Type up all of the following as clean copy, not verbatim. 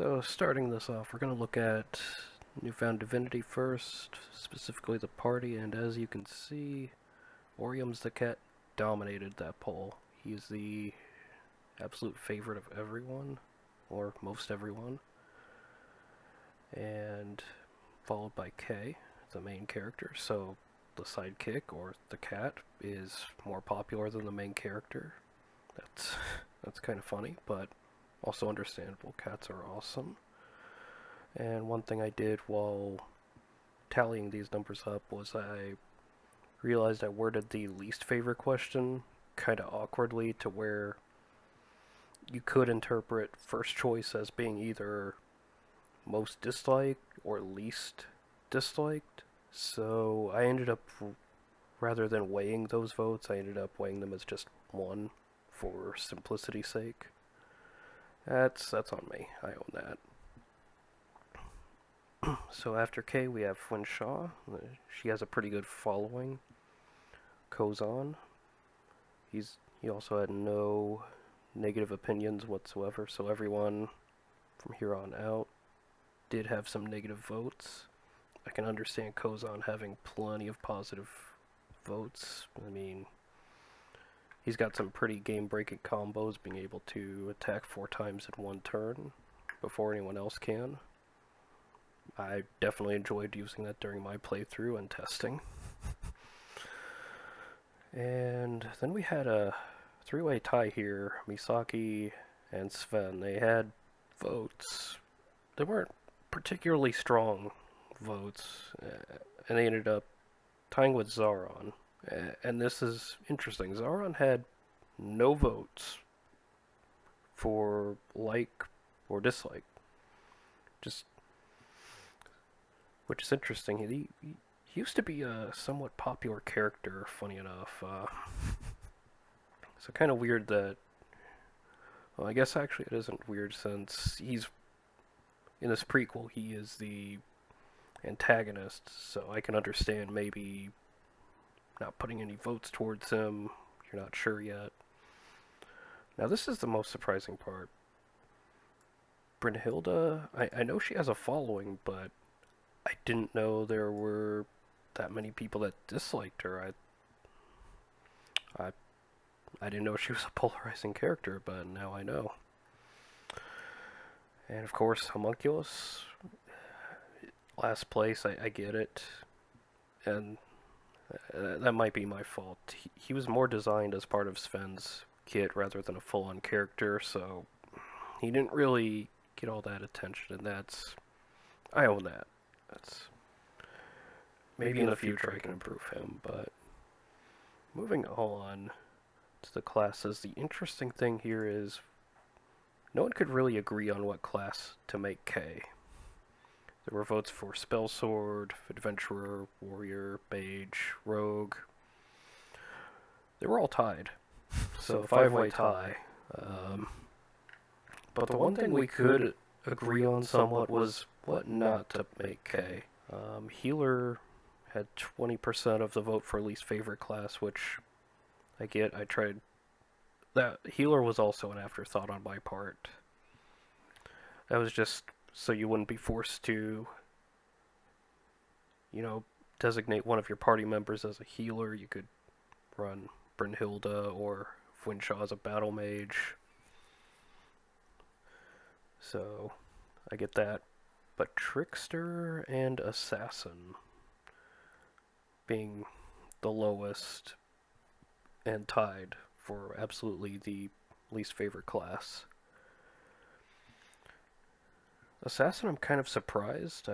So, starting this off, we're going to look at Newfound Divinity first, specifically the party, and as you can see, Orium's the cat dominated that poll. He's the absolute favorite of everyone, or most everyone, and followed by Kay, the main character. So, the sidekick, or the cat, is more popular than the main character. That's kind of funny, but also understandable. Cats are awesome. And one thing I did while tallying these numbers up was I realized I worded the least favorite question kind of awkwardly to where you could interpret first choice as being either most disliked or least disliked. So I ended up, rather than weighing those votes, I ended up weighing them as just one for simplicity's sake. That's on me. I own that. So after Kay, we have Funshaw. She has a pretty good following. Kozan. He also had no negative opinions whatsoever, so everyone from here on out did have some negative votes. I can understand Kozan having plenty of positive votes. I mean, he's got some pretty game-breaking combos, being able to attack 4 times in one turn before anyone else can. I definitely enjoyed using that during my playthrough and testing. And then we had a 3-way tie here, Misaki and Sven. They had votes. They weren't particularly strong votes, and they ended up tying with Zaron. And this is interesting. Zaron had no votes for like or dislike. Just, which is interesting. He used to be a somewhat popular character, funny enough. So kind of weird that. Well, I guess actually it isn't weird since he's in this prequel. He is the antagonist, so I can understand maybe not putting any votes towards him. You're not sure yet. Now this is the most surprising part. Brynhilde, I know she has a following, but I didn't know there were that many people that disliked her. I didn't know she was a polarizing character, but now I know. And of course, Homunculus, last place. I get it, and that might be my fault. He was more designed as part of Sven's kit rather than a full-on character, so he didn't really get all that attention, and I own that. That's maybe in the future I can improve him, but moving on to the classes, the interesting thing here is no one could really agree on what class to make K. There were votes for Spell Sword, Adventurer, Warrior, Mage, Rogue. They were all tied, so 5-way tie. But the one thing we could agree on somewhat was what not to make K. Healer had 20% of the vote for least favorite class, which I get. I tried. That healer was also an afterthought on my part. That was just so you wouldn't be forced to, designate one of your party members as a healer. You could run Brynhilde or Winshaw as a battle mage. So, I get that. But Trickster and Assassin being the lowest and tied for absolutely the least favorite class. Assassin, I'm kind of surprised.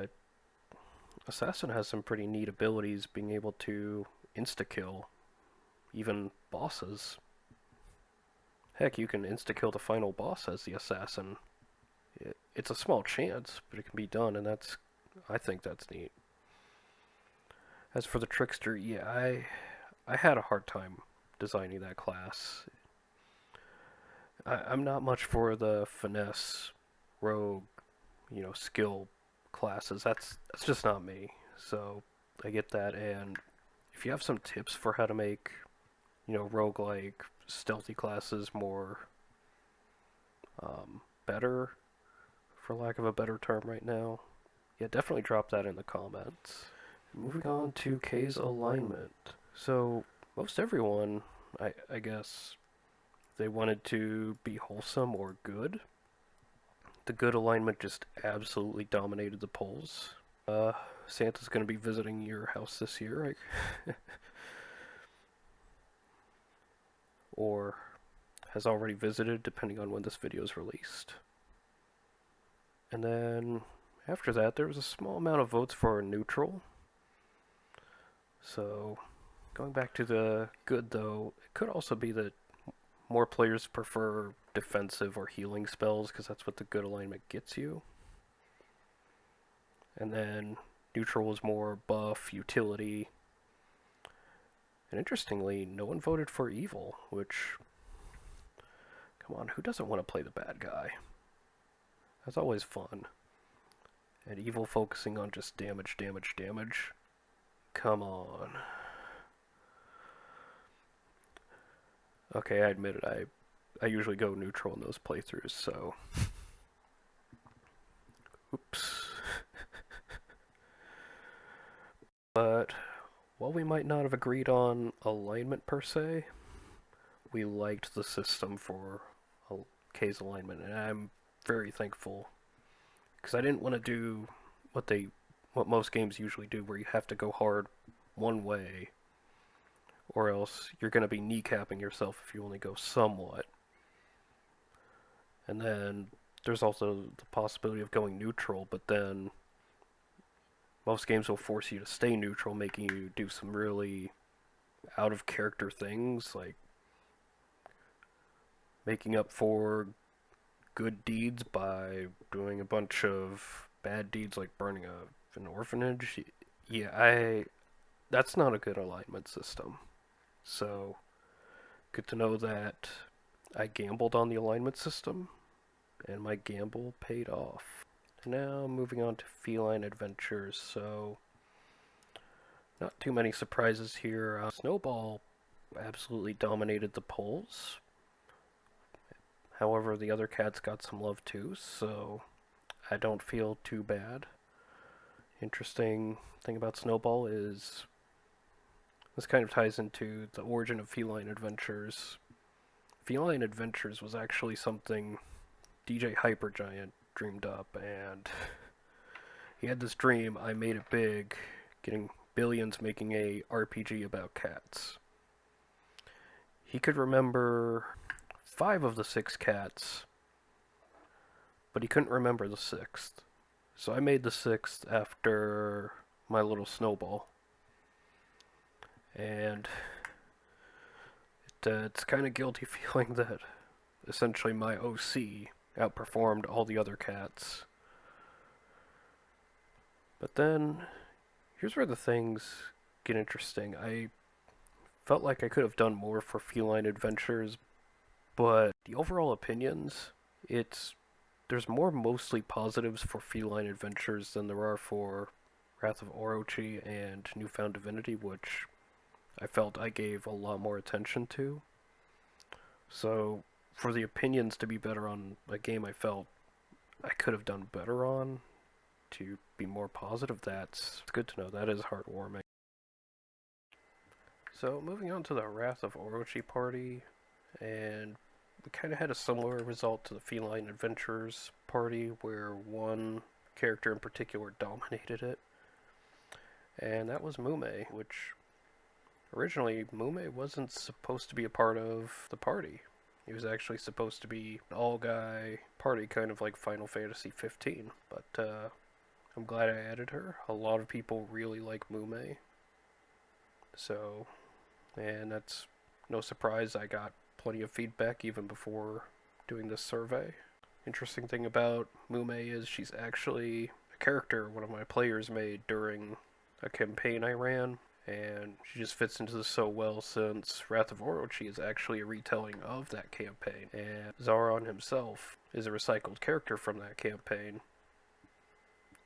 Assassin has some pretty neat abilities, being able to insta-kill even bosses. Heck, you can insta-kill the final boss as the Assassin. It's a small chance, but it can be done, and I think that's neat. As for the Trickster, yeah, I had a hard time designing that class. I'm not much for the finesse, rogue, skill classes. That's just not me. So I get that, and if you have some tips for how to make, roguelike, stealthy classes more better for lack of a better term right now. Yeah, definitely drop that in the comments. Moving on to K's alignment. So, most everyone, I guess, they wanted to be wholesome or good. The good alignment just absolutely dominated the polls. Santa's going to be visiting your house this year, or has already visited, depending on when this video is released. And then after that, there was a small amount of votes for neutral. So, going back to the good though, it could also be that more players prefer defensive or healing spells because that's what the good alignment gets you. And then neutral was more buff, utility. And interestingly, no one voted for evil, which, come on, who doesn't want to play the bad guy? That's always fun. And evil focusing on just damage, damage, damage. Come on. Okay, I admit it, I usually go neutral in those playthroughs, so... Oops. But, while we might not have agreed on alignment per se, we liked the system for K's alignment, and I'm very thankful. Because I didn't want to do what most games usually do, where you have to go hard one way, or else you're going to be kneecapping yourself if you only go somewhat. And then there's also the possibility of going neutral, but then most games will force you to stay neutral, making you do some really out-of-character things, like making up for good deeds by doing a bunch of bad deeds, like burning an orphanage. Yeah, that's not a good alignment system. So, good to know that I gambled on the alignment system, and my gamble paid off. Now, moving on to feline adventures, so not too many surprises here. Snowball absolutely dominated the polls. However, the other cats got some love too, so I don't feel too bad. Interesting thing about Snowball is this kind of ties into the origin of Feline Adventures. Feline Adventures was actually something DJ Hypergiant dreamed up, and he had this dream, I made it big, getting billions making a RPG about cats. He could remember 5 of the 6 cats, but he couldn't remember the 6th. So I made the 6th after my little Snowball. And it's kind of guilty feeling that essentially my OC outperformed all the other cats. But then, here's where the things get interesting. I felt like I could have done more for Feline Adventures, but the overall opinions, there's more mostly positives for Feline Adventures than there are for Wrath of Orochi and Newfound Divinity, which I felt I gave a lot more attention to. So, for the opinions to be better on a game I felt I could have done better on, to be more positive, it's good to know. That is heartwarming. So, moving on to the Wrath of Orochi party, and we kind of had a similar result to the Feline Adventures party, where one character in particular dominated it, and that was Mume, which originally Mume wasn't supposed to be a part of the party. He was actually supposed to be an all-guy party, kind of like Final Fantasy 15, but I'm glad I added her. A lot of people really like Mume, so, and that's no surprise. I got plenty of feedback even before doing this survey. Interesting thing about Mume is she's actually a character one of my players made during a campaign I ran, and she just fits into this so well since Wrath of Orochi is actually a retelling of that campaign, and Zaron himself is a recycled character from that campaign,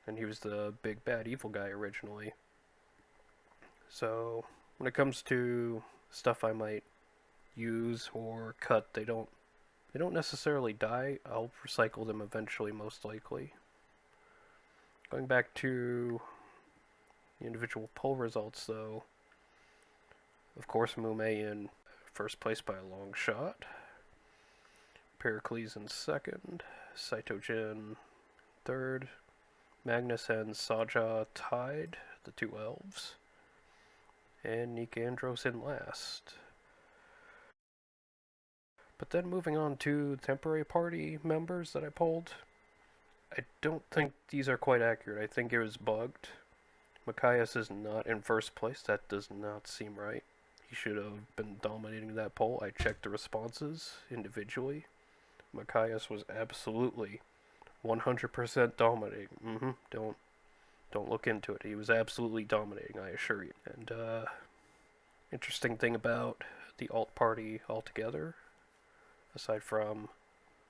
and he was the big bad evil guy originally. So when it comes to stuff I might use or cut, they don't They don't necessarily die. I'll recycle them eventually, most likely. Going back to the individual poll results, though, of course, Mume in first place by a long shot. Pericles in second. Cytojin third. Magnus and Saja tied, the two elves. And Nicandros in last. But then moving on to temporary party members that I polled, I don't think these are quite accurate. I think it was bugged. Machias is not in first place. That does not seem right. He should have been dominating that poll. I checked the responses individually. Machias was absolutely 100% dominating. Don't look into it. He was absolutely dominating, I assure you. And interesting thing about the alt party altogether, aside from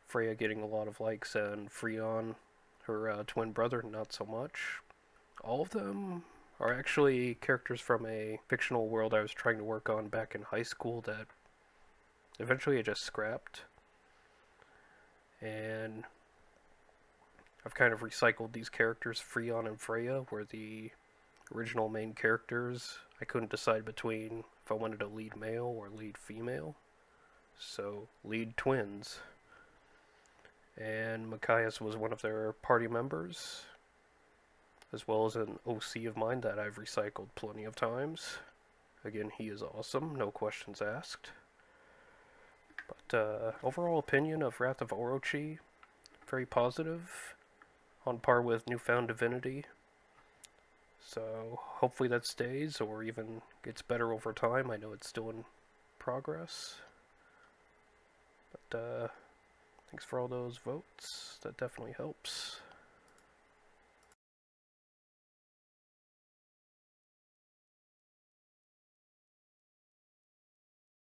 Freya getting a lot of likes and Freon, her twin brother, not so much. All of them are actually characters from a fictional world I was trying to work on back in high school that eventually I just scrapped. And I've kind of recycled these characters. Freon and Freya were the original main characters. I couldn't decide between if I wanted a lead male or lead female. So, lead twins. And Machias was one of their party members, as well as an OC of mine that I've recycled plenty of times. Again, he is awesome, no questions asked. But overall opinion of Wrath of Orochi, very positive, on par with Newfound Divinity. So hopefully that stays or even gets better over time. I know it's still in progress. But thanks for all those votes. That definitely helps.